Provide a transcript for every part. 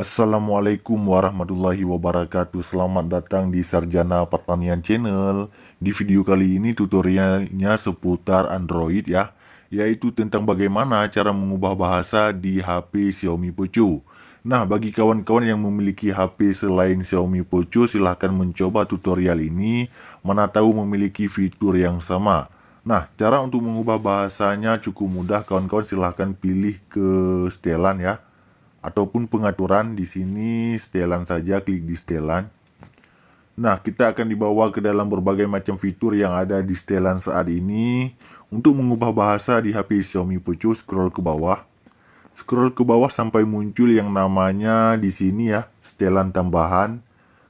Assalamualaikum warahmatullahi wabarakatuh. Selamat datang di Sarjana Pertanian Channel. Di video kali ini tutorialnya seputar Android ya, yaitu tentang bagaimana cara mengubah bahasa di HP Xiaomi Poco. Nah, bagi kawan-kawan yang memiliki HP selain Xiaomi Poco, silahkan mencoba tutorial ini, mana tahu memiliki fitur yang sama. Nah, cara untuk mengubah bahasanya cukup mudah, kawan-kawan silahkan pilih ke setelan ya, ataupun pengaturan. Di sini setelan saja, klik di setelan. Nah, kita akan dibawa ke dalam berbagai macam fitur yang ada di setelan saat ini. Untuk mengubah bahasa di HP Xiaomi Poco, scroll ke bawah. Scroll ke bawah sampai muncul yang namanya di sini ya, setelan tambahan.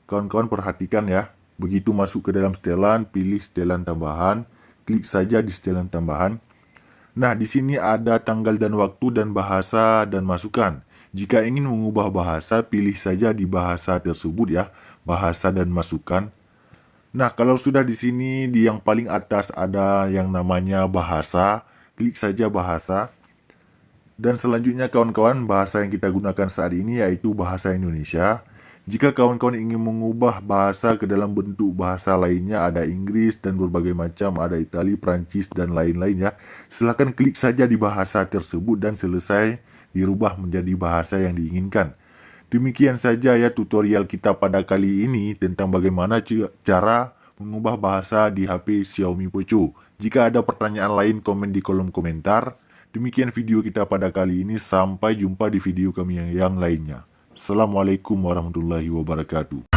Kawan-kawan perhatikan ya. Begitu masuk ke dalam setelan, pilih setelan tambahan, klik saja di setelan tambahan. Nah, di sini ada tanggal dan waktu dan bahasa dan masukan. Jika ingin mengubah bahasa, pilih saja di bahasa tersebut ya, bahasa dan masukan. Nah, kalau sudah di sini di yang paling atas ada yang namanya bahasa, klik saja bahasa. Dan selanjutnya kawan-kawan, bahasa yang kita gunakan saat ini yaitu bahasa Indonesia. Jika kawan-kawan ingin mengubah bahasa ke dalam bentuk bahasa lainnya, ada Inggris dan berbagai macam, ada Itali, Prancis, dan lain-lain ya. Silahkan klik saja di bahasa tersebut dan selesai dirubah menjadi bahasa yang diinginkan. Demikian saja ya tutorial kita pada kali ini tentang bagaimana cara mengubah bahasa di HP Xiaomi Poco. Jika ada pertanyaan lain, komen di kolom komentar. Demikian video kita pada kali ini, sampai jumpa di video kami yang lainnya. Assalamualaikum warahmatullahi wabarakatuh.